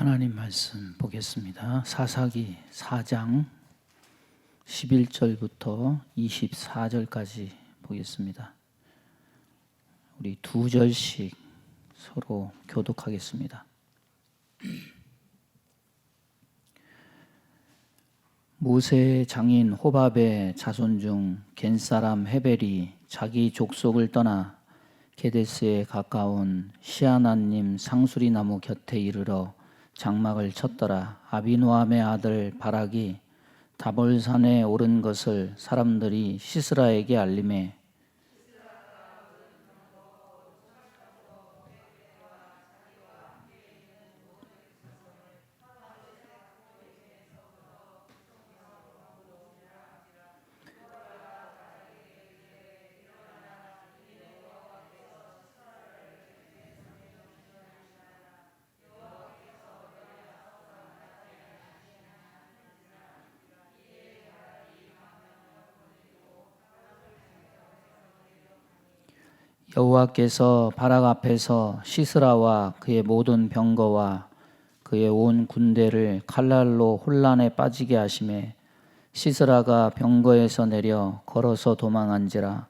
하나님 말씀 보겠습니다. 사사기 4장 11절부터 24절까지 보겠습니다. 우리 두 절씩 서로 교독하겠습니다. 모세의 장인 호밥의 자손 중 겐사람 헤벨이 자기 족속을 떠나 게데스에 가까운 시아나님 상수리 나무 곁에 이르러 장막을 쳤더라. 아비노함의 아들 바락이 다볼산에 오른 것을 사람들이 시스라에게 알림해 여호와께서 바락 앞에서 시스라와 그의 모든 병거와 그의 온 군대를 칼날로 혼란에 빠지게 하심에 시스라가 병거에서 내려 걸어서 도망한지라.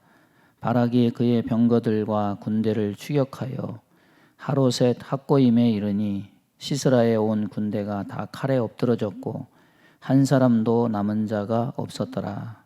바락이 그의 병거들과 군대를 추격하여 하로셋 학고임에 이르니 시스라의 온 군대가 다 칼에 엎드러졌고 한 사람도 남은 자가 없었더라.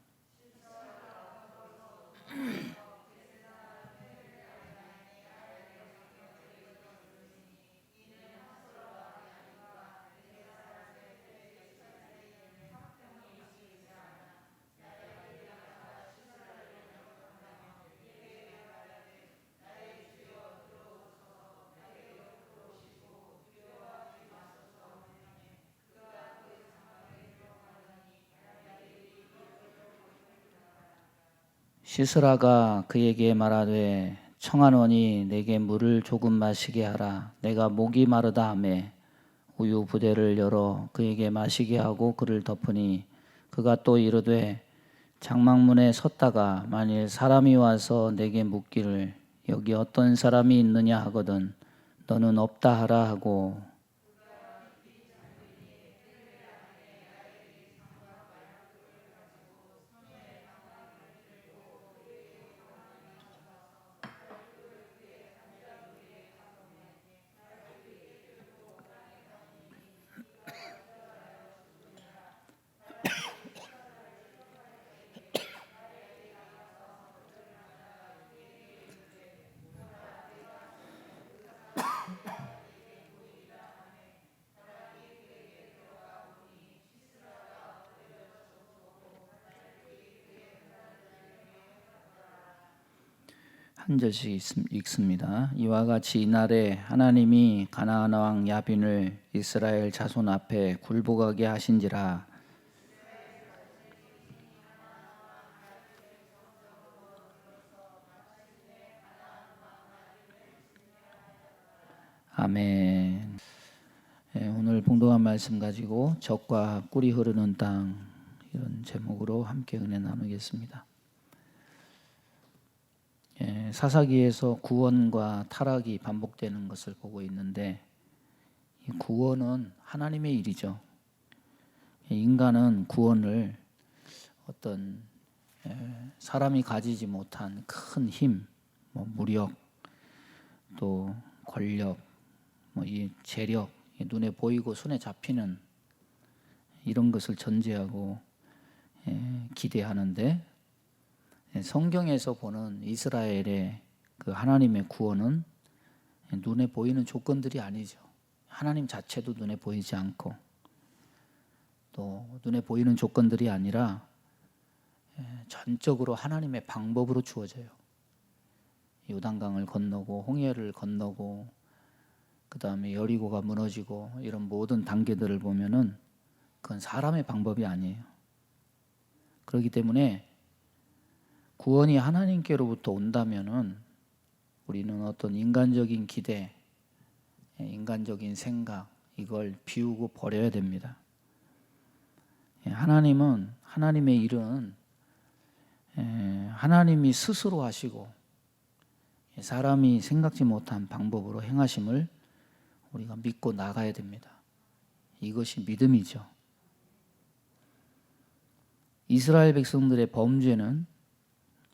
시스라가 그에게 말하되 청하노니 내게 물을 조금 마시게 하라. 내가 목이 마르다 하매 우유 부대를 열어 그에게 마시게 하고 그를 덮으니 그가 또 이르되 장막문에 섰다가 만일 사람이 와서 내게 묻기를 여기 어떤 사람이 있느냐 하거든 너는 없다 하라 하고 한 절씩 읽습니다. 이와 같이 이날에 하나님이 가나안 왕 야빈을 이스라엘 자손 앞에 굴복하게 하신지라. 아멘. 오늘 봉독한 말씀 가지고 젖과 꿀이 흐르는 땅 이런 제목으로 함께 은혜 나누겠습니다. 사사기에서 구원과 타락이 반복되는 것을 보고 있는데 이 구원은 하나님의 일이죠. 인간은 구원을 어떤 사람이 가지지 못한 큰 힘, 무력, 또 권력, 이 재력, 눈에 보이고 손에 잡히는 이런 것을 전제하고 기대하는데 성경에서 보는 이스라엘의 그 하나님의 구원은 눈에 보이는 조건들이 아니죠. 하나님 자체도 눈에 보이지 않고 또 눈에 보이는 조건들이 아니라 전적으로 하나님의 방법으로 주어져요. 요단강을 건너고 홍해를 건너고 그 다음에 여리고가 무너지고 이런 모든 단계들을 보면은 그건 사람의 방법이 아니에요. 그렇기 때문에 구원이 하나님께로부터 온다면은 우리는 어떤 인간적인 기대, 인간적인 생각 이걸 비우고 버려야 됩니다. 하나님은 하나님의 일은 하나님이 스스로 하시고 사람이 생각지 못한 방법으로 행하심을 우리가 믿고 나가야 됩니다. 이것이 믿음이죠. 이스라엘 백성들의 범죄는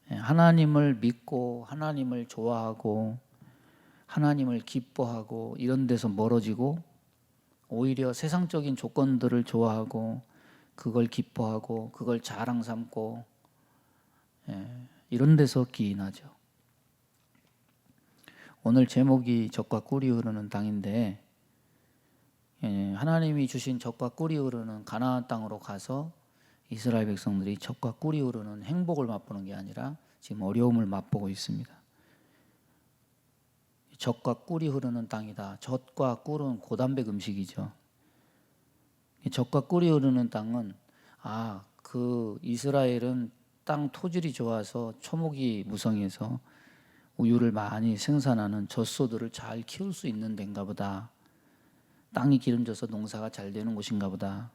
하나님을 믿고 하나님을 좋아하고 하나님을 기뻐하고 이런 데서 멀어지고 오히려 세상적인 조건들을 좋아하고 그걸 기뻐하고 그걸 자랑 삼고 이런 데서 기인하죠. 오늘 제목이 젖과 꿀이 흐르는 땅인데 하나님이 주신 젖과 꿀이 흐르는 가나안 땅으로 가서 이스라엘 백성들이 젖과 꿀이 흐르는 행복을 맛보는 게 아니라 지금 어려움을 맛보고 있습니다. 젖과 꿀이 흐르는 땅이다. 젖과 꿀은 고단백 음식이죠. 젖과 꿀이 흐르는 땅은 그 이스라엘은 땅 토질이 좋아서 초목이 무성해서 우유를 많이 생산하는 젖소들을 잘 키울 수 있는 데인가 보다. 땅이 기름져서 농사가 잘 되는 곳인가 보다.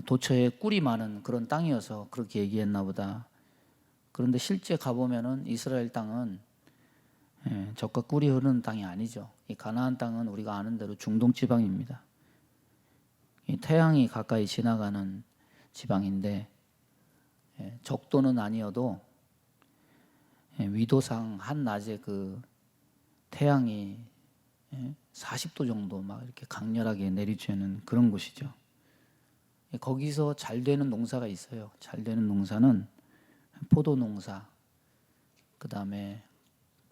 도처에 꿀이 많은 그런 땅이어서 그렇게 얘기했나 보다. 그런데 실제 가보면은 이스라엘 땅은 젖과 꿀이 흐르는 땅이 아니죠. 이 가나안 땅은 우리가 아는 대로 중동 지방입니다. 이 태양이 가까이 지나가는 지방인데 적도는 아니어도 위도상 한낮에 그 태양이 40도 정도 막 이렇게 강렬하게 내리쬐는 그런 곳이죠. 거기서 잘 되는 농사가 있어요. 잘 되는 농사는 포도 농사, 그 다음에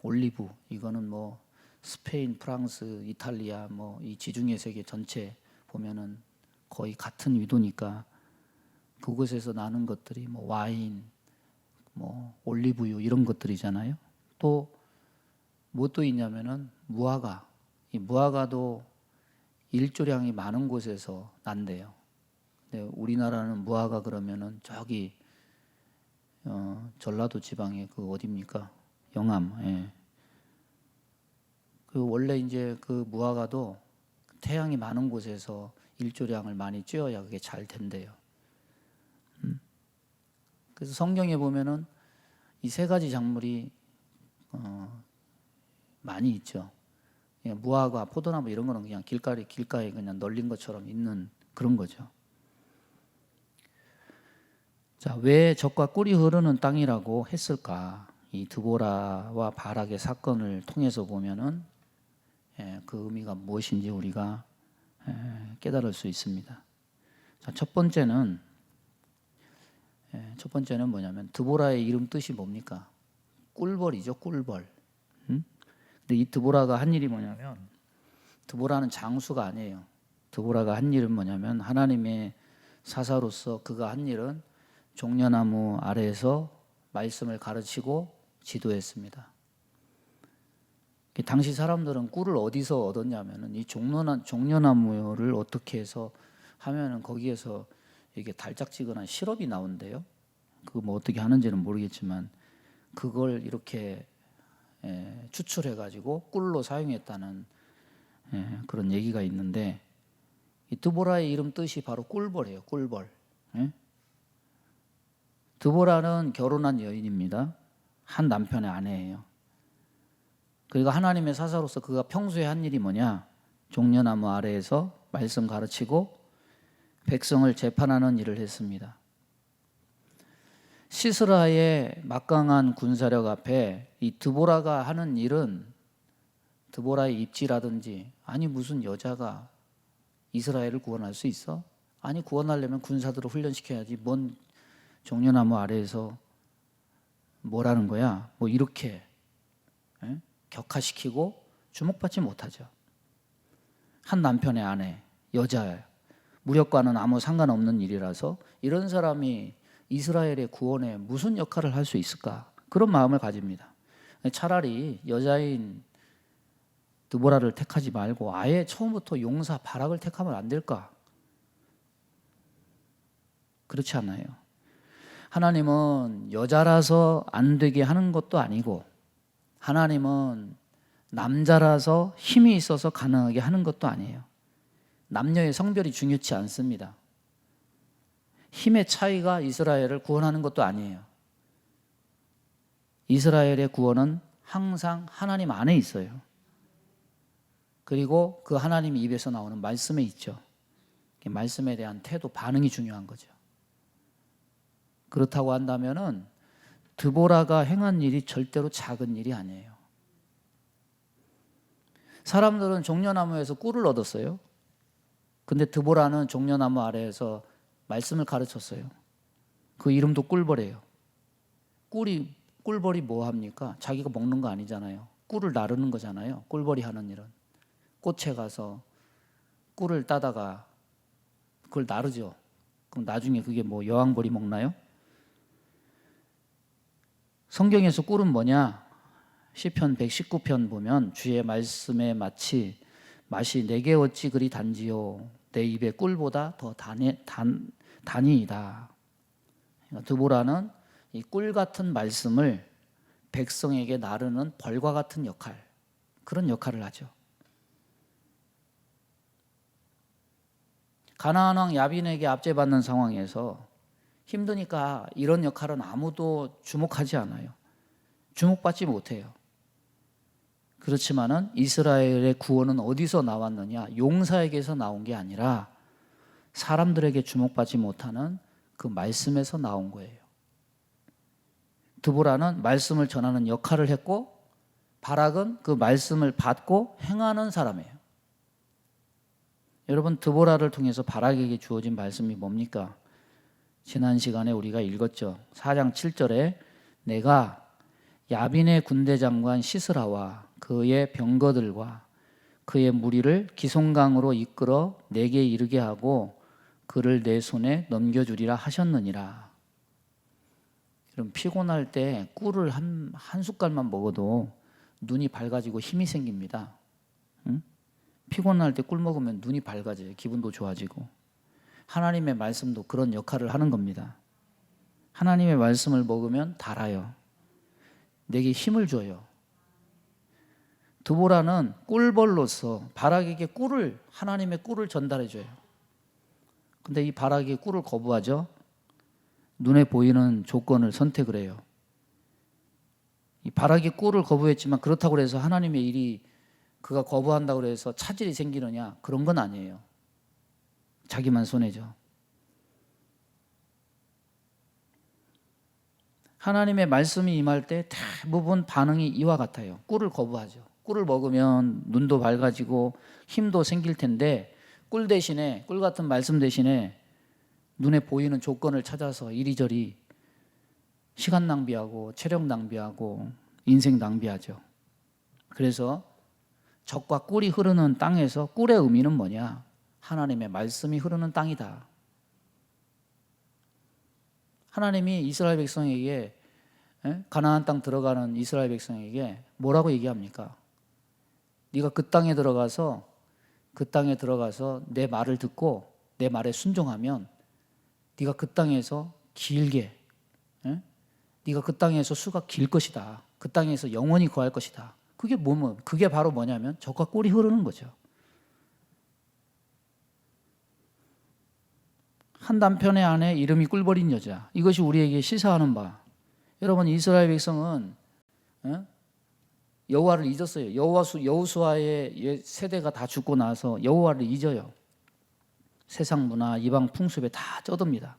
올리브, 이거는 뭐 스페인, 프랑스, 이탈리아 뭐 이 지중해 세계 전체 보면은 거의 같은 위도니까 그곳에서 나는 것들이 뭐 와인, 뭐 올리브유 이런 것들이잖아요. 또 뭐 또 있냐면은 무화과. 이 무화과도 일조량이 많은 곳에서 난대요. 근데 우리나라는 무화과 그러면은 저기 전라도 지방에 그 어디입니까? 영암. 그 원래 이제 그 무화과도 태양이 많은 곳에서 일조량을 많이 쬐어야 그게 잘 된대요. 그래서 성경에 보면은 이 세 가지 작물이 많이 있죠. 무화과, 포도나무 이런 거는 그냥 길가에 그냥 널린 것처럼 있는 그런 거죠. 자, 왜 젖과 꿀이 흐르는 땅이라고 했을까? 이 드보라와 바락의 사건을 통해서 보면은 그 의미가 무엇인지 우리가 깨달을 수 있습니다. 자, 첫 번째는 뭐냐면 드보라의 이름 뜻이 뭡니까? 꿀벌이죠, 꿀벌. 근데 이 드보라가 한 일이 뭐냐면 드보라는 장수가 아니에요. 드보라가 한 일은 뭐냐면 하나님의 사사로서 그가 한 일은 종려나무 아래에서 말씀을 가르치고 지도했습니다. 당시 사람들은 꿀을 어디서 얻었냐면은 이 종려나무를 어떻게 해서 하면은 거기에서 이게 달짝지근한 시럽이 나온대요. 그거 뭐 어떻게 하는지는 모르겠지만 그걸 이렇게 추출해 가지고 꿀로 사용했다는 그런 얘기가 있는데 이 드보라의 이름 뜻이 바로 꿀벌이에요. 꿀벌. 드보라는 결혼한 여인입니다. 한 남편의 아내예요. 그리고 하나님의 사사로서 그가 평소에 한 일이 뭐냐? 종려나무 아래에서 말씀 가르치고 백성을 재판하는 일을 했습니다. 시스라의 막강한 군사력 앞에 이 드보라가 하는 일은 드보라의 입지라든지 아니 무슨 여자가 이스라엘을 구원할 수 있어? 아니 구원하려면 군사들을 훈련시켜야지 뭔 종려나무 아래에서 뭐라는 거야? 뭐 이렇게 격하시키고 주목받지 못하죠. 한 남편의 아내, 여자예요. 무력과는 아무 상관없는 일이라서 이런 사람이 이스라엘의 구원에 무슨 역할을 할 수 있을까? 그런 마음을 가집니다. 차라리 여자인 드보라를 택하지 말고 아예 처음부터 용사 바락을 택하면 안 될까? 그렇지 않아요. 하나님은 여자라서 안 되게 하는 것도 아니고 하나님은 남자라서 힘이 있어서 가능하게 하는 것도 아니에요. 남녀의 성별이 중요치 않습니다. 힘의 차이가 이스라엘을 구원하는 것도 아니에요. 이스라엘의 구원은 항상 하나님 안에 있어요. 그리고 그 하나님 입에서 나오는 말씀에 있죠. 말씀에 대한 태도, 반응이 중요한 거죠. 그렇다고 한다면은 드보라가 행한 일이 절대로 작은 일이 아니에요. 사람들은 종려나무에서 꿀을 얻었어요. 근데 드보라는 종려나무 아래에서 말씀을 가르쳤어요. 그 이름도 꿀벌이에요. 꿀벌이 뭐 합니까? 자기가 먹는 거 아니잖아요. 꿀을 나르는 거잖아요. 꿀벌이 하는 일은. 꽃에 가서 꿀을 따다가 그걸 나르죠. 그럼 나중에 그게 뭐 여왕벌이 먹나요? 성경에서 꿀은 뭐냐? 시편 119편 보면 주의 말씀에 맛이 내게 어찌 그리 단지요 내 입에 꿀보다 더 단이이다. 드보라는 이 꿀 같은 말씀을 백성에게 나르는 벌과 같은 역할, 그런 역할을 하죠. 가나안 왕 야빈에게 압제받는 상황에서 힘드니까 이런 역할은 아무도 주목하지 않아요. 주목받지 못해요. 그렇지만은 이스라엘의 구원은 어디서 나왔느냐? 용사에게서 나온 게 아니라 사람들에게 주목받지 못하는 그 말씀에서 나온 거예요. 드보라는 말씀을 전하는 역할을 했고 바락은 그 말씀을 받고 행하는 사람이에요. 여러분, 드보라를 통해서 바락에게 주어진 말씀이 뭡니까? 지난 시간에 우리가 읽었죠. 4장 7절에 내가 야빈의 군대 장관 시스라와 그의 병거들과 그의 무리를 기송강으로 이끌어 내게 이르게 하고 그를 내 손에 넘겨주리라 하셨느니라. 그럼 피곤할 때 꿀을 한 숟갈만 먹어도 눈이 밝아지고 힘이 생깁니다. 응? 피곤할 때 꿀 먹으면 눈이 밝아져요. 기분도 좋아지고. 하나님의 말씀도 그런 역할을 하는 겁니다. 하나님의 말씀을 먹으면 달아요. 내게 힘을 줘요. 드보라는 꿀벌로서 바락에게 하나님의 꿀을 전달해 줘요. 근데 이 바락이 꿀을 거부하죠. 눈에 보이는 조건을 선택을 해요. 이 바락이 꿀을 거부했지만 그렇다고 해서 하나님의 일이 그가 거부한다고 해서 차질이 생기느냐? 그런 건 아니에요. 자기만 손해죠. 하나님의 말씀이 임할 때 대부분 반응이 이와 같아요. 꿀을 거부하죠. 꿀을 먹으면 눈도 밝아지고 힘도 생길 텐데 꿀 같은 말씀 대신에 눈에 보이는 조건을 찾아서 이리저리 시간 낭비하고 체력 낭비하고 인생 낭비하죠. 그래서 적과 꿀이 흐르는 땅에서 꿀의 의미는 뭐냐? 하나님의 말씀이 흐르는 땅이다. 하나님이 이스라엘 백성에게 가나안 땅 들어가는 이스라엘 백성에게 뭐라고 얘기합니까? 네가 그 땅에 들어가서 내 말을 듣고 내 말에 순종하면 네가 그 땅에서 길게 네가 그 땅에서 수가 길 것이다. 그 땅에서 영원히 거할 것이다. 그게 바로 뭐냐면 적과 꿀이 흐르는 거죠. 한 남편의 아내 이름이 꿀벌인 여자. 이것이 우리에게 시사하는 바. 여러분, 이스라엘 백성은 여호와를 잊었어요. 여호수아의 세대가 다 죽고 나서 여호와를 잊어요. 세상 문화, 이방 풍습에 다 쩌듭니다.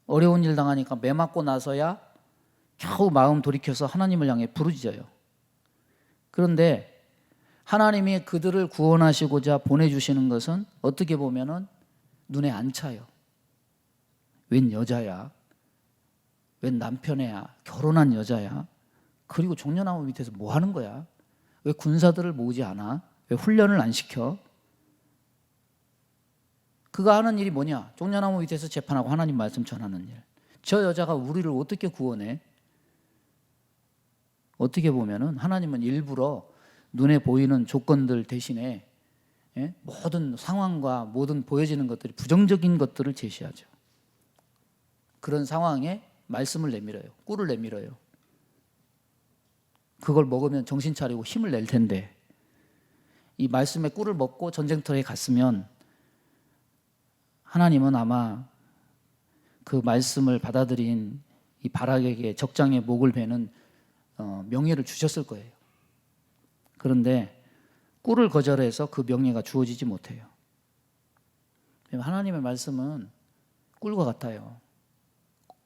어려운 일 당하니까 매 맞고 나서야 겨우 마음 돌이켜서 하나님을 향해 부르짖어요. 그런데 하나님이 그들을 구원하시고자 보내주시는 것은 어떻게 보면은 눈에 안 차요. 웬 여자야? 웬 남편애야? 결혼한 여자야? 그리고 종려나무 밑에서 뭐 하는 거야? 왜 군사들을 모으지 않아? 왜 훈련을 안 시켜? 그가 하는 일이 뭐냐? 종려나무 밑에서 재판하고 하나님 말씀 전하는 일. 저 여자가 우리를 어떻게 구원해? 어떻게 보면은 하나님은 일부러 눈에 보이는 조건들 대신에 모든 상황과 모든 보여지는 것들이 부정적인 것들을 제시하죠. 그런 상황에 말씀을 내밀어요. 꿀을 내밀어요. 그걸 먹으면 정신 차리고 힘을 낼 텐데 이 말씀의 꿀을 먹고 전쟁터에 갔으면 하나님은 아마 그 말씀을 받아들인 이 바락에게 적장의 목을 베는 명예를 주셨을 거예요. 그런데 꿀을 거절해서 그 명예가 주어지지 못해요. 하나님의 말씀은 꿀과 같아요.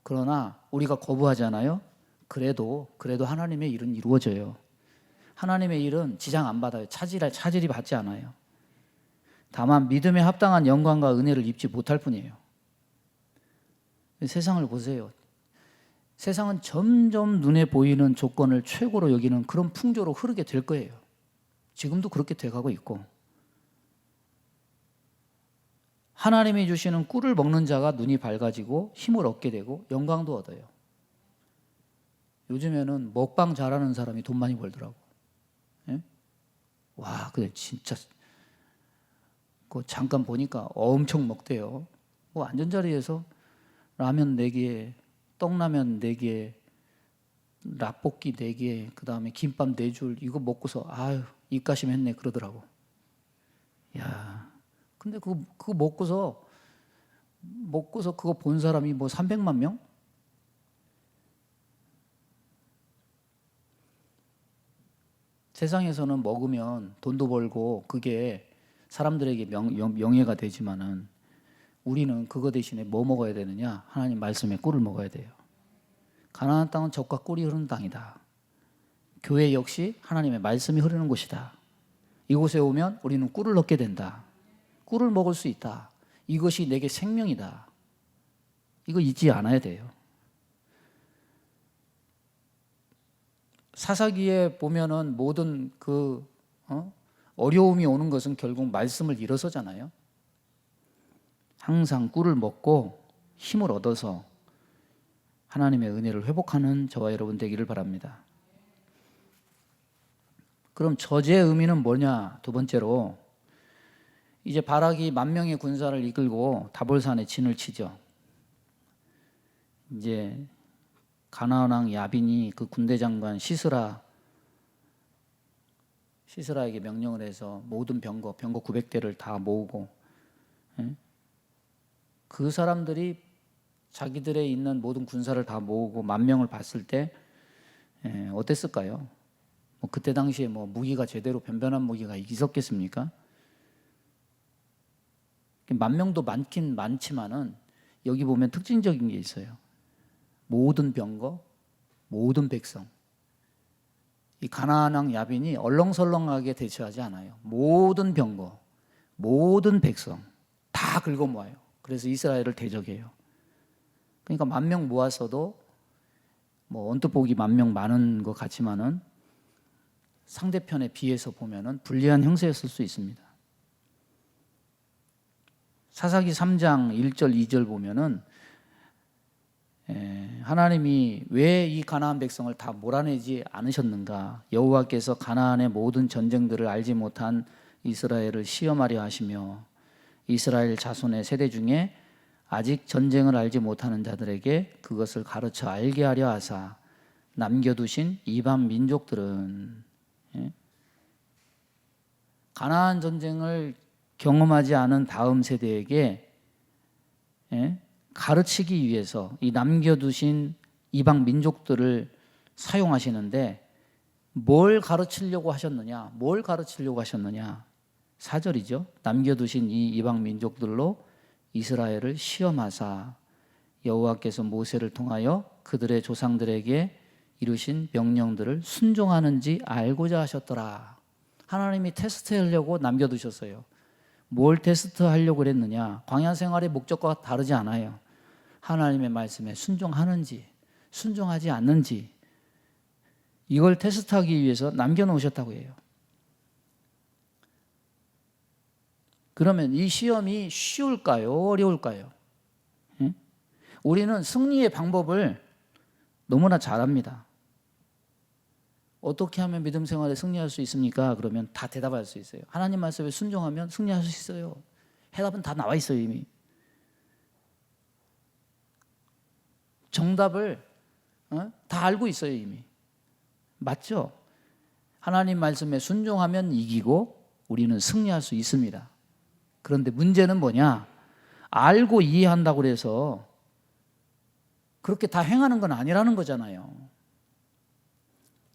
그러나 우리가 거부하잖아요. 그래도 하나님의 일은 이루어져요. 하나님의 일은 지장 안 받아요. 차질이 받지 않아요. 다만 믿음에 합당한 영광과 은혜를 입지 못할 뿐이에요. 세상을 보세요. 세상은 점점 눈에 보이는 조건을 최고로 여기는 그런 풍조로 흐르게 될 거예요. 지금도 그렇게 돼가고 있고, 하나님이 주시는 꿀을 먹는 자가 눈이 밝아지고 힘을 얻게 되고 영광도 얻어요. 요즘에는 먹방 잘하는 사람이 돈 많이 벌더라고. 예? 와, 근데 진짜 그 잠깐 보니까 엄청 먹대요. 뭐 안전자리에서 라면 4개, 떡라면 4개, 라볶이 4개, 그 다음에 김밥 4줄 이거 먹고서 아유 입가심 했네 그러더라고. 야, 근데 그거 먹고서 그거 본 사람이 뭐 300만 명? 세상에서는 먹으면 돈도 벌고 그게 사람들에게 명예가 되지만은 우리는 그거 대신에 뭐 먹어야 되느냐? 하나님 말씀의 꿀을 먹어야 돼요. 가나안 땅은 젖과 꿀이 흐르는 땅이다. 교회 역시 하나님의 말씀이 흐르는 곳이다. 이곳에 오면 우리는 꿀을 얻게 된다. 꿀을 먹을 수 있다. 이것이 내게 생명이다. 이거 잊지 않아야 돼요. 사사기에 보면은 모든 어려움이 오는 것은 결국 말씀을 잃어서잖아요. 항상 꿀을 먹고 힘을 얻어서 하나님의 은혜를 회복하는 저와 여러분 되기를 바랍니다. 그럼 저주의 의미는 뭐냐? 두 번째로 이제 바락이 10,000명의 군사를 이끌고 다볼산에 진을 치죠. 이제 가나안 왕 야빈이 그 군대 장관 시스라에게 명령을 해서 모든 병거 900대를 다 모으고, 그 사람들이 자기들의 있는 모든 군사를 다 모으고 10,000명을 봤을 때 어땠을까요? 뭐 그때 당시에 뭐 무기가 제대로 변변한 무기가 있었겠습니까? 10,000명도 많긴 많지만은 여기 보면 특징적인 게 있어요. 모든 병거, 모든 백성. 이 가나안 왕 야빈이 얼렁설렁하게 대처하지 않아요. 모든 병거, 모든 백성 다 긁어 모아요. 그래서 이스라엘을 대적해요. 그러니까 10,000명 모았어도 뭐 언뜻 보기 10,000명 많은 것 같지만은 상대편에 비해서 보면은 불리한 형세였을 수 있습니다. 사사기 3장 1절 2절 보면은 하나님이 왜 이 가나안 백성을 다 몰아내지 않으셨는가? 여호와께서 가나안의 모든 전쟁들을 알지 못한 이스라엘을 시험하려 하시며 이스라엘 자손의 세대 중에 아직 전쟁을 알지 못하는 자들에게 그것을 가르쳐 알게 하려 하사 남겨두신 이방 민족들은, 가나안 전쟁을 경험하지 않은 다음 세대에게 가르치기 위해서 이 남겨두신 이방 민족들을 사용하시는데 뭘 가르치려고 하셨느냐? 4절이죠. 남겨두신 이 이방 민족들로 이스라엘을 시험하사 여호와께서 모세를 통하여 그들의 조상들에게 이루신 명령들을 순종하는지 알고자 하셨더라. 하나님이 테스트하려고 남겨두셨어요. 뭘 테스트하려고 그랬느냐? 광야 생활의 목적과 다르지 않아요. 하나님의 말씀에 순종하는지 순종하지 않는지 이걸 테스트하기 위해서 남겨놓으셨다고 해요. 그러면 이 시험이 쉬울까요? 어려울까요? 우리는 승리의 방법을 너무나 잘 압니다. 어떻게 하면 믿음 생활에 승리할 수 있습니까? 그러면 다 대답할 수 있어요. 하나님 말씀에 순종하면 승리할 수 있어요. 해답은 다 나와 있어요, 이미. 정답을 다 알고 있어요, 이미. 맞죠? 하나님 말씀에 순종하면 이기고 우리는 승리할 수 있습니다. 그런데 문제는 뭐냐? 알고 이해한다고 해서 그렇게 다 행하는 건 아니라는 거잖아요.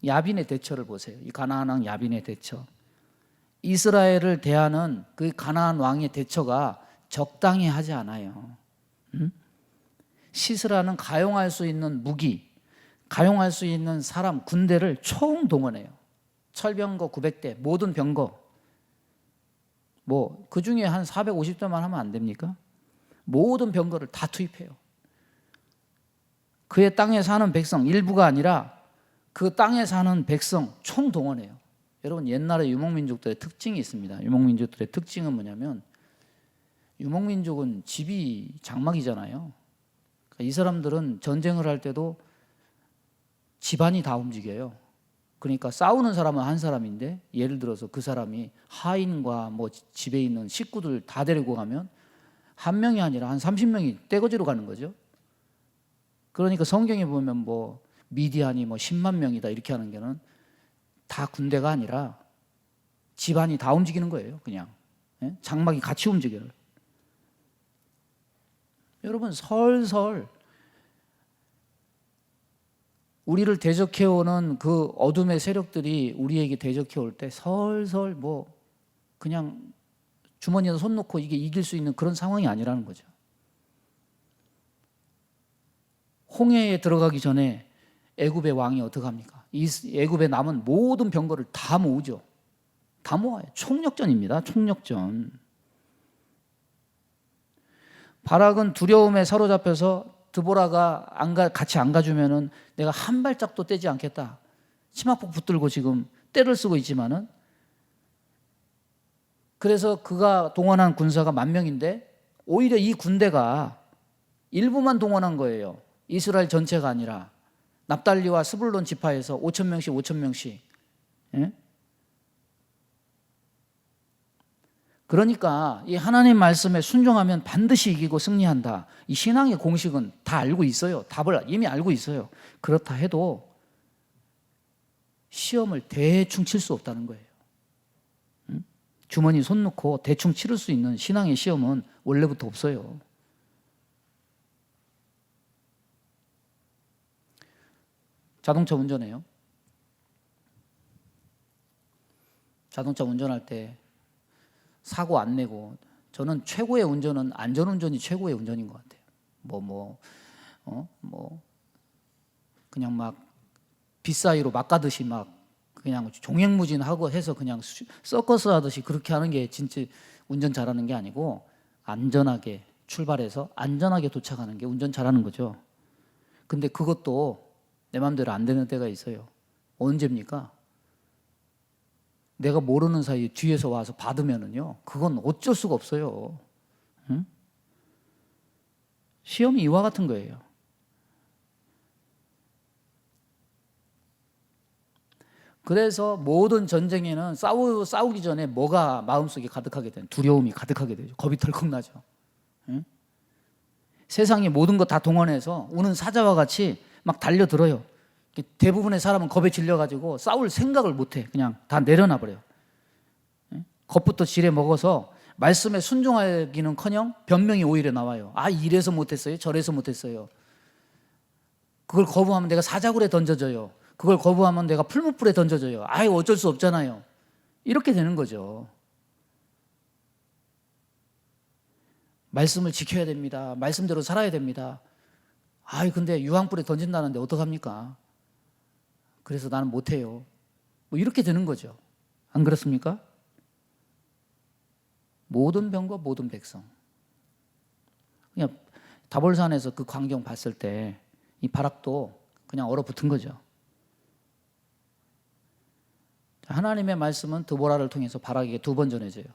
야빈의 대처를 보세요. 이 가나안 왕 야빈의 대처. 이스라엘을 대하는 그 가나안 왕의 대처가 적당히 하지 않아요. 시스라는 가용할 수 있는 무기, 가용할 수 있는 사람, 군대를 총동원해요. 철병거 900대, 모든 병거. 그 중에 한 450대만 하면 안 됩니까? 모든 병거를 다 투입해요. 그의 땅에 사는 백성, 일부가 아니라 그 땅에 사는 백성 총동원해요. 여러분, 옛날에 유목민족들의 특징이 있습니다. 유목민족들의 특징은 뭐냐면, 유목민족은 집이 장막이잖아요. 그러니까 이 사람들은 전쟁을 할 때도 집안이 다 움직여요. 그러니까 싸우는 사람은 한 사람인데, 예를 들어서 그 사람이 하인과 집에 있는 식구들 다 데리고 가면 한 명이 아니라 한 30명이 떼거지로 가는 거죠. 그러니까 성경에 보면 미디안이 10만 명이다 이렇게 하는 게는 다 군대가 아니라 집안이 다 움직이는 거예요. 그냥 장막이 같이 움직여요. 여러분, 설설 우리를 대적해오는 그 어둠의 세력들이 우리에게 대적해올 때 설설 그냥 주머니에 손 놓고 이게 이길 수 있는 그런 상황이 아니라는 거죠. 홍해에 들어가기 전에 애굽의 왕이 어떻게 합니까? 이 애굽에 남은 모든 병거를 다 모으죠. 다 모아요. 총력전입니다. 총력전. 바락은 두려움에 사로잡혀서 드보라가 같이 안 가주면은 내가 한 발짝도 떼지 않겠다. 치마폭 붙들고 지금 떼를 쓰고 있지만은, 그래서 그가 동원한 군사가 10,000명인데 오히려 이 군대가 일부만 동원한 거예요. 이스라엘 전체가 아니라 납달리와 스불론 지파에서 5,000명씩 5,000명씩. 그러니까 이 하나님 말씀에 순종하면 반드시 이기고 승리한다. 이 신앙의 공식은 다 알고 있어요. 답을 이미 알고 있어요. 그렇다 해도 시험을 대충 칠 수 없다는 거예요. 주머니 손 놓고 대충 치를 수 있는 신앙의 시험은 원래부터 없어요. 자동차 운전해요. 자동차 운전할 때 사고 안 내고, 저는 최고의 운전은 안전운전이 최고의 운전인 것 같아요. 그냥 막 빗사이로 막 가듯이 막 그냥 종횡무진하고 해서 그냥 서커스 하듯이 그렇게 하는 게 진짜 운전 잘하는 게 아니고, 안전하게 출발해서 안전하게 도착하는 게 운전 잘하는 거죠. 근데 그것도 내 마음대로 안 되는 때가 있어요. 언제입니까? 내가 모르는 사이에 뒤에서 와서 받으면은요, 그건 어쩔 수가 없어요. 시험이 이와 같은 거예요. 그래서 모든 전쟁에는 싸우기 전에 뭐가 마음속에 가득하게 되는, 두려움이 가득하게 되죠. 겁이 덜컥 나죠. 세상의 모든 것 다 동원해서 우는 사자와 같이 막 달려들어요. 대부분의 사람은 겁에 질려가지고 싸울 생각을 못해. 그냥 다 내려놔버려요. 겁부터 지레 먹어서 말씀에 순종하기는커녕 변명이 오히려 나와요. 이래서 못했어요, 저래서 못했어요. 그걸 거부하면 내가 사자굴에 던져져요. 그걸 거부하면 내가 풀무불에 던져져요. 어쩔 수 없잖아요. 이렇게 되는 거죠. 말씀을 지켜야 됩니다. 말씀대로 살아야 됩니다. 근데 유황불에 던진다는데 어떡합니까? 그래서 나는 못해요. 이렇게 되는 거죠. 안 그렇습니까? 모든 병과 모든 백성. 그냥 다볼산에서 그 광경 봤을 때 이 바락도 그냥 얼어붙은 거죠. 하나님의 말씀은 드보라를 통해서 바락에게 2번 전해져요.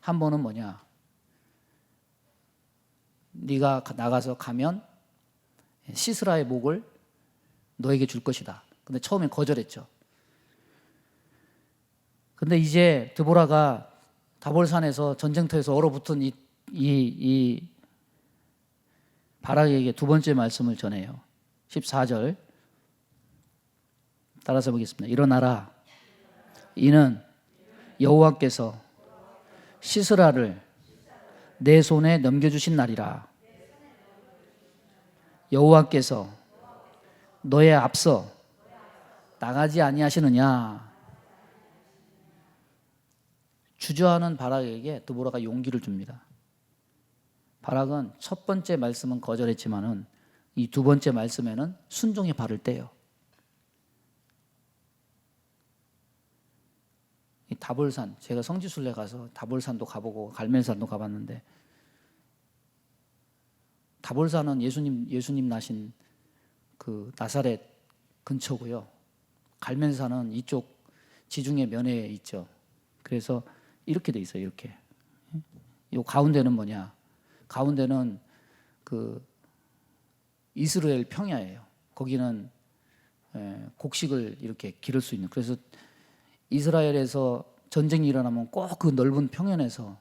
한 번은 뭐냐? 네가 나가서 가면 시스라의 목을 너에게 줄 것이다. 근데 처음엔 거절했죠. 근데 이제 드보라가 다볼산에서 전쟁터에서 얼어붙은 이 바락에게 2번째 말씀을 전해요. 14절 따라서 보겠습니다. 일어나라. 이는 여호와께서 시스라를 내 손에 넘겨주신 날이라. 여호와께서 너의 앞서 나가지 아니하시느냐. 주저하는 바락에게 드보라가 용기를 줍니다. 바락은 첫 번째 말씀은 거절했지만은 이 두 번째 말씀에는 순종의 발을 떼요. 이 다볼산, 제가 성지순례 가서 다볼산도 가보고 갈멜산도 가봤는데, 다볼산은 예수님 나신 그 나사렛 근처고요. 갈멜산은 이쪽 지중해 면에 있죠. 그래서 이렇게 돼 있어요. 이렇게. 이 가운데는 뭐냐? 가운데는 그 이스라엘 평야예요. 거기는 곡식을 이렇게 기를 수 있는. 그래서 이스라엘에서 전쟁이 일어나면 꼭 그 넓은 평연에서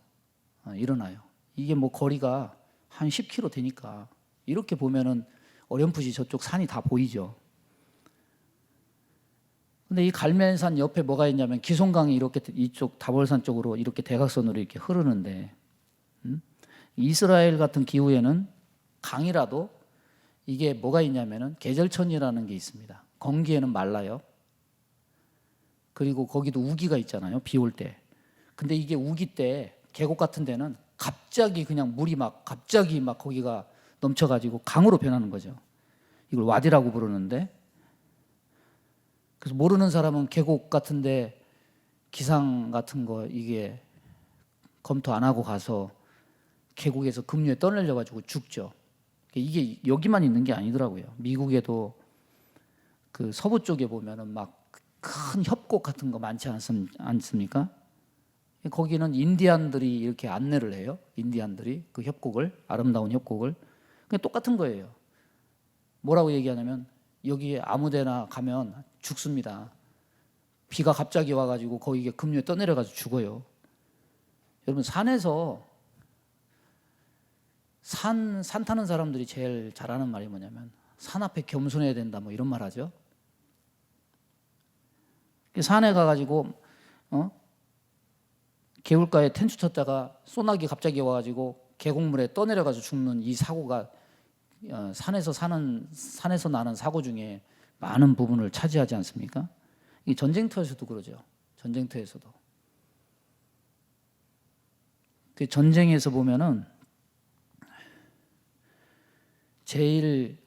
일어나요. 이게 뭐 거리가 한 10km 되니까 이렇게 보면은 어렴풋이 저쪽 산이 다 보이죠. 근데 이 갈멜산 옆에 뭐가 있냐면 기송강이 이렇게 이쪽 다볼산 쪽으로 이렇게 대각선으로 이렇게 흐르는데, 이스라엘 같은 기후에는 강이라도 이게 뭐가 있냐면은 계절천이라는 게 있습니다. 건기에는 말라요. 그리고 거기도 우기가 있잖아요. 비 올 때. 근데 이게 우기 때 계곡 같은 데는 갑자기 그냥 물이 막 갑자기 막 거기가 넘쳐가지고 강으로 변하는 거죠. 이걸 와디라고 부르는데, 그래서 모르는 사람은 계곡 같은데 기상 같은 거 이게 검토 안 하고 가서 계곡에서 급류에 떠밀려 가지고 죽죠. 이게 여기만 있는 게 아니더라고요. 미국에도 그 서부 쪽에 보면은 막 큰 협곡 같은 거 많지 않습니까? 거기는 인디안들이 이렇게 안내를 해요. 인디안들이 그 협곡을, 아름다운 협곡을. 그냥 똑같은 거예요. 뭐라고 얘기하냐면 여기에 아무데나 가면 죽습니다. 비가 갑자기 와가지고 거기에 급류에 떠내려가지고 죽어요. 여러분, 산에서 산 타는 사람들이 제일 잘하는 말이 뭐냐면 산 앞에 겸손해야 된다, 뭐 이런 말 하죠. 산에 가가지고 개울가에 텐트 쳤다가 소나기 갑자기 와가지고 계곡물에 떠내려가지고 죽는 이 사고가 산에서 나는 사고 중에 많은 부분을 차지하지 않습니까? 이 전쟁터에서도 그러죠. 전쟁터에서도. 그 전쟁에서 보면은 제일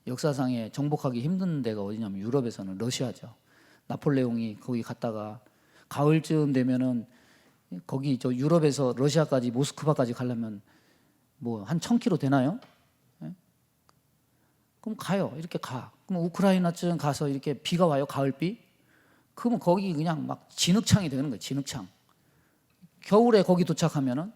역사상에 정복하기 힘든 데가 어디냐면 유럽에서는 러시아죠. 나폴레옹이 거기 갔다가 가을쯤 되면은 거기 저 유럽에서 러시아까지 모스크바까지 가려면 뭐 한 1000km 되나요? 네? 그럼 가요. 이렇게 가. 그럼 우크라이나쯤 가서 이렇게 비가 와요. 가을비. 그러면 거기 그냥 막 진흙창이 되는 거예요. 진흙창. 겨울에 거기 도착하면은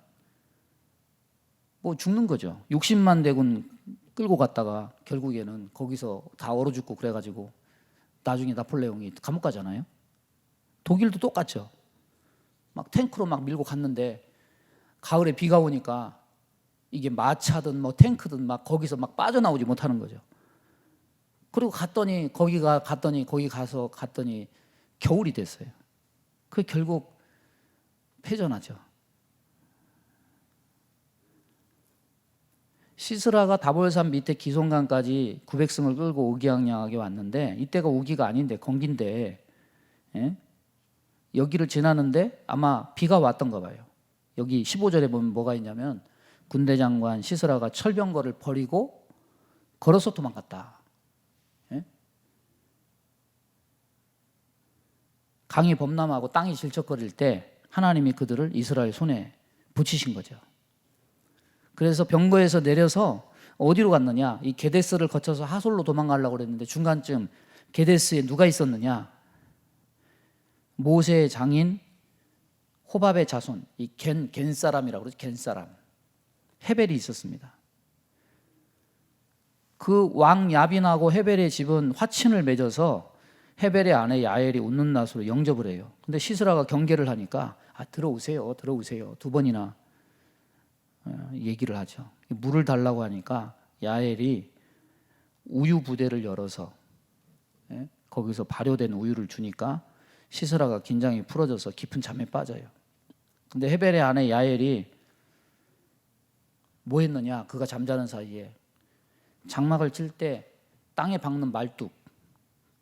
뭐 죽는 거죠. 60만 대군 끌고 갔다가 결국에는 거기서 다 얼어 죽고 그래가지고 나중에 나폴레옹이 감옥 가잖아요. 독일도 똑같죠. 막 탱크로 막 밀고 갔는데 가을에 비가 오니까 이게 마차든 뭐 탱크든 막 거기서 막 빠져나오지 못하는 거죠. 그리고 거기 가서 겨울이 됐어요. 그 결국 패전하죠. 시스라가 다볼산 밑에 기송강까지 900승을 끌고 우기양양하게 왔는데, 이때가 우기가 아닌데 건기인데, 예? 여기를 지나는데 아마 비가 왔던가 봐요. 여기 15절에 보면 뭐가 있냐면 군대 장관 시스라가 철병거를 버리고 걸어서 도망갔다. 예? 강이 범람하고 땅이 질척거릴 때 하나님이 그들을 이스라엘 손에 붙이신 거죠. 그래서 병거에서 내려서 어디로 갔느냐? 이 게데스를 거쳐서 하솔로 도망가려고 그랬는데 중간쯤 게데스에 누가 있었느냐? 모세의 장인 호밥의 자손, 이 겐 사람이라고 그러죠. 겐 사람. 헤벨이 있었습니다. 그 왕 야빈하고 헤벨의 집은 화친을 맺어서 헤벨의 아내 야엘이 웃는 낯으로 영접을 해요. 근데 시스라가 경계를 하니까 들어오세요. 두 번이나 얘기를 하죠. 물을 달라고 하니까 야엘이 우유 부대를 열어서 거기서 발효된 우유를 주니까 시스라가 긴장이 풀어져서 깊은 잠에 빠져요. 근데 헤벨의 아내 야엘이 뭐 했느냐? 그가 잠자는 사이에 장막을 칠 때 땅에 박는 말뚝,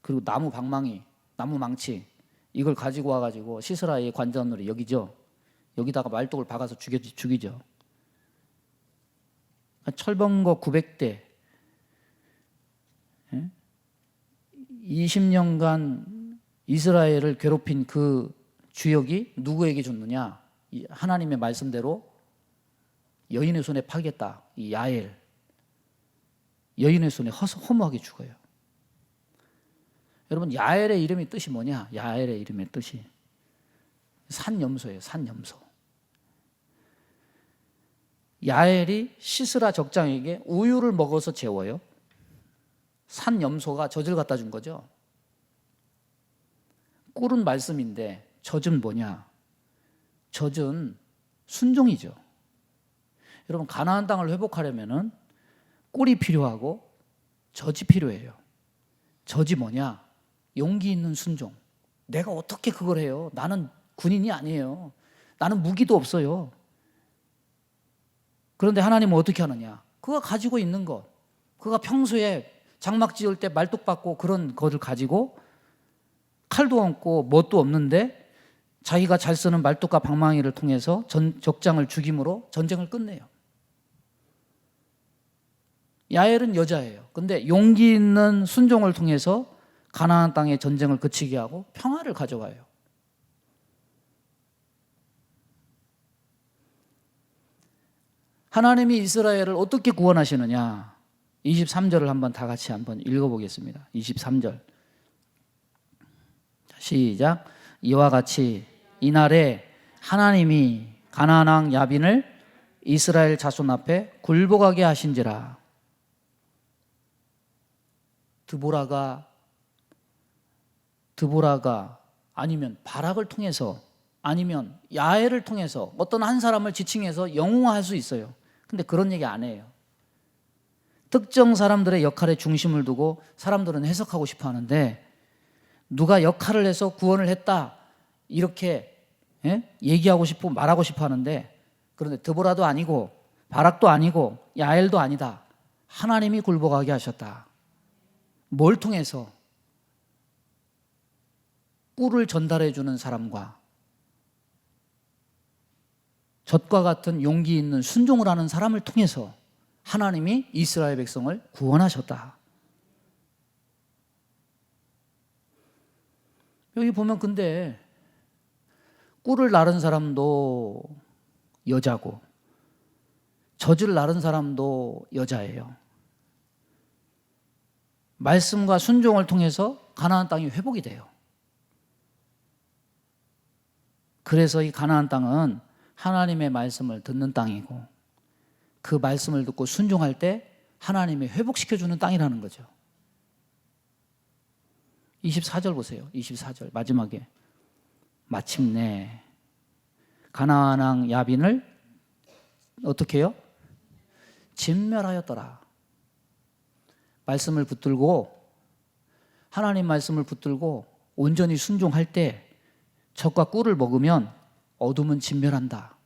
그리고 나무 방망이, 나무 망치, 이걸 가지고 와가지고 시스라의 관자놀이 여기다가 말뚝을 박아서 죽이죠. 철번거 900대 20년간 이스라엘을 괴롭힌 그 주역이 누구에게 줬느냐? 하나님의 말씀대로 여인의 손에 파겠다. 이 야엘, 여인의 손에 허무하게 죽어요. 여러분, 야엘의 이름의 뜻이 뭐냐? 야엘의 이름의 뜻이 산염소예요. 산염소. 야엘이 시스라 적장에게 우유를 먹어서 재워요. 산염소가 젖을 갖다 준 거죠. 꿀은 말씀인데 젖은 뭐냐? 젖은 순종이죠. 여러분, 가나안 땅을 회복하려면은 꿀이 필요하고 젖이 필요해요. 젖이 뭐냐? 용기 있는 순종. 내가 어떻게 그걸 해요? 나는 군인이 아니에요. 나는 무기도 없어요. 그런데 하나님은 어떻게 하느냐? 그가 가지고 있는 것, 그가 평소에 장막 지을 때 말뚝 박고 그런 것을 가지고 칼도 없고 뭣도 없는데 자기가 잘 쓰는 말뚝과 방망이를 통해서 적장을 죽임으로 전쟁을 끝내요. 야엘은 여자예요. 근데 용기 있는 순종을 통해서 가나안 땅의 전쟁을 그치게 하고 평화를 가져와요. 하나님이 이스라엘을 어떻게 구원하시느냐? 23절을 한번 다 같이 한번 읽어보겠습니다. 23절 시작. 이와 같이 이날에 하나님이 가나안 왕 야빈을 이스라엘 자손 앞에 굴복하게 하신지라. 드보라가 아니면 바락을 통해서 아니면 야엘을 통해서 어떤 한 사람을 지칭해서 영웅화할 수 있어요. 근데 그런 얘기 안 해요. 특정 사람들의 역할에 중심을 두고 사람들은 해석하고 싶어 하는데, 누가 역할을 해서 구원을 했다 이렇게 얘기하고 싶고 말하고 싶어 하는데, 그런데 드보라도 아니고 바락도 아니고 야엘도 아니다. 하나님이 굴복하게 하셨다. 뭘 통해서? 꿀을 전달해 주는 사람과 젖과 같은 용기 있는 순종을 하는 사람을 통해서 하나님이 이스라엘 백성을 구원하셨다. 여기 보면 근데 꿀을 나른 사람도 여자고 젖을 나른 사람도 여자예요. 말씀과 순종을 통해서 가나안 땅이 회복이 돼요. 그래서 이 가나안 땅은 하나님의 말씀을 듣는 땅이고, 그 말씀을 듣고 순종할 때 하나님이 회복시켜주는 땅이라는 거죠. 24절 보세요. 24절 마지막에 마침내 가나안 왕 야빈을 어떻게 해요? 진멸하였더라. 말씀을 붙들고, 하나님 말씀을 붙들고 온전히 순종할 때 젖과 꿀을 먹으면 어둠은 진멸한다.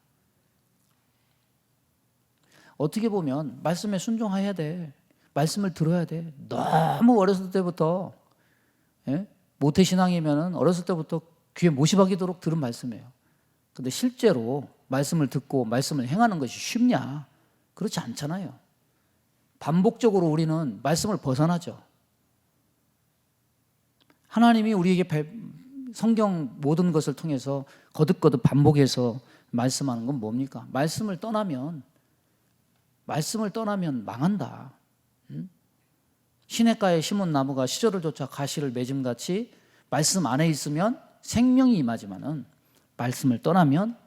어떻게 보면 말씀에 순종해야 돼. 말씀을 들어야 돼. 너무 어렸을 때부터 모태신앙이면 어렸을 때부터 귀에 못이 박이도록 들은 말씀이에요. 근데 실제로 말씀을 듣고 말씀을 행하는 것이 쉽냐? 그렇지 않잖아요. 반복적으로 우리는 말씀을 벗어나죠. 하나님이 우리에게 성경 모든 것을 통해서 거듭거듭 반복해서 말씀하는 건 뭡니까? 말씀을 떠나면 망한다. 시냇가에 심은 나무가 시절을 쫓아 가시를 맺음같이 말씀 안에 있으면 생명이 임하지만은 말씀을 떠나면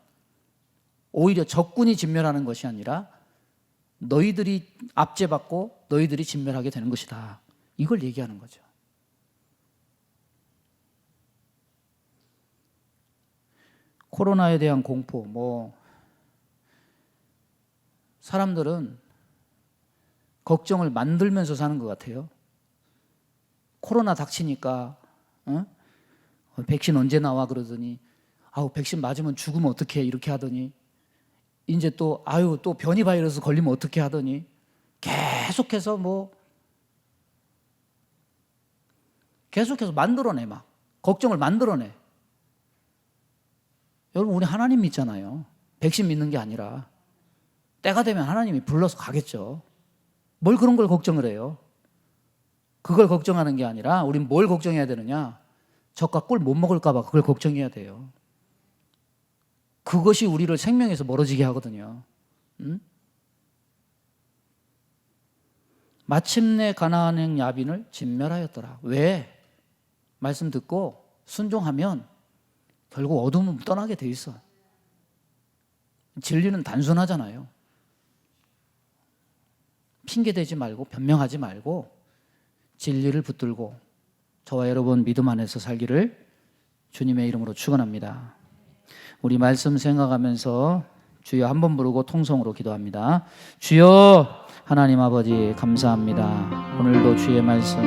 오히려 적군이 진멸하는 것이 아니라 너희들이 압제받고 너희들이 진멸하게 되는 것이다. 이걸 얘기하는 거죠. 코로나에 대한 공포, 사람들은 걱정을 만들면서 사는 것 같아요. 코로나 닥치니까 백신 언제 나와 그러더니 백신 맞으면 죽으면 어떡해 이렇게 하더니, 이제 또 변이 바이러스 걸리면 어떻게 하더니 계속해서 만들어내. 막 걱정을 만들어내. 여러분, 우리 하나님 믿잖아요. 백신 믿는 게 아니라 때가 되면 하나님이 불러서 가겠죠. 뭘 그런 걸 걱정을 해요? 그걸 걱정하는 게 아니라 우린 뭘 걱정해야 되느냐? 젖과 꿀 못 먹을까 봐 그걸 걱정해야 돼요. 그것이 우리를 생명에서 멀어지게 하거든요. 응? 마침내 가나안 야빈을 진멸하였더라. 왜? 말씀 듣고 순종하면 결국 어둠은 떠나게 돼 있어. 진리는 단순하잖아요. 핑계대지 말고 변명하지 말고 진리를 붙들고 저와 여러분 믿음 안에서 살기를 주님의 이름으로 축원합니다. 우리 말씀 생각하면서 주여 한 번 부르고 통성으로 기도합니다. 주여 하나님 아버지 감사합니다. 오늘도 주의 말씀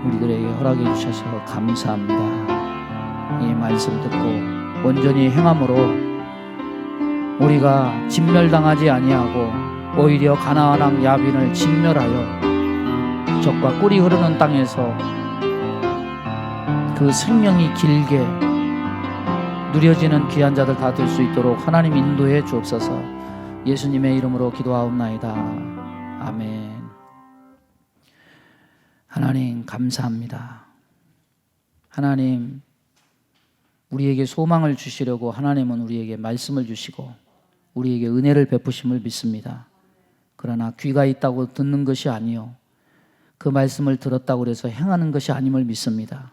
우리들에게 허락해 주셔서 감사합니다. 이 말씀 듣고 온전히 행함으로 우리가 진멸당하지 아니하고 오히려 가나안 왕 야빈을 진멸하여 젖과 꿀이 흐르는 땅에서 그 생명이 길게 누려지는 귀한 자들 다 될 수 있도록 하나님 인도해 주옵소서. 예수님의 이름으로 기도하옵나이다. 아멘. 하나님 감사합니다. 하나님 우리에게 소망을 주시려고 하나님은 우리에게 말씀을 주시고 우리에게 은혜를 베푸심을 믿습니다. 그러나 귀가 있다고 듣는 것이 아니요 그 말씀을 들었다고 해서 행하는 것이 아님을 믿습니다.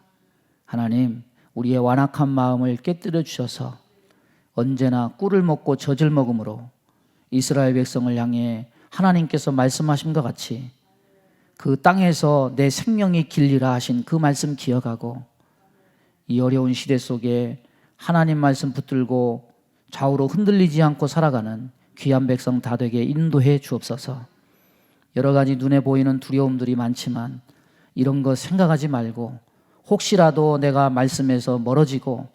하나님 우리의 완악한 마음을 깨뜨려 주셔서 언제나 꿀을 먹고 젖을 먹음으로 이스라엘 백성을 향해 하나님께서 말씀하신 것 같이 그 땅에서 내 생명이 길리라 하신 그 말씀 기억하고 이 어려운 시대 속에 하나님 말씀 붙들고 좌우로 흔들리지 않고 살아가는 귀한 백성 다 되게 인도해 주옵소서. 여러 가지 눈에 보이는 두려움들이 많지만 이런 거 생각하지 말고 혹시라도 내가 말씀에서 멀어지고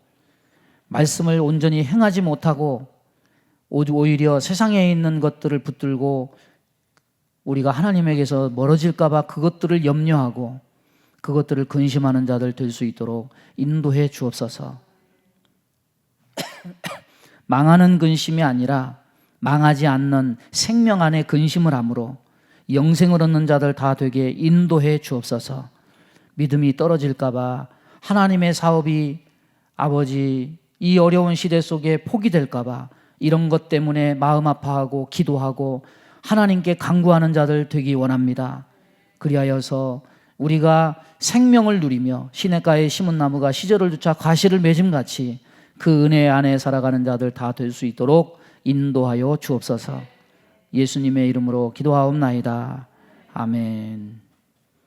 말씀을 온전히 행하지 못하고 오히려 세상에 있는 것들을 붙들고 우리가 하나님에게서 멀어질까 봐 그것들을 염려하고 그것들을 근심하는 자들 될 수 있도록 인도해 주옵소서. 망하는 근심이 아니라 망하지 않는 생명 안에 근심을 함으로 영생을 얻는 자들 다 되게 인도해 주옵소서. 믿음이 떨어질까 봐 하나님의 사업이 아버지 이 어려운 시대 속에 포기될까 봐 이런 것 때문에 마음 아파하고 기도하고 하나님께 간구하는 자들 되기 원합니다. 그리하여서 우리가 생명을 누리며 시냇가에 심은 나무가 시절을 쫓아 과실을 맺음같이 그 은혜 안에 살아가는 자들 다 될 수 있도록 인도하여 주옵소서. 예수님의 이름으로 기도하옵나이다. 아멘.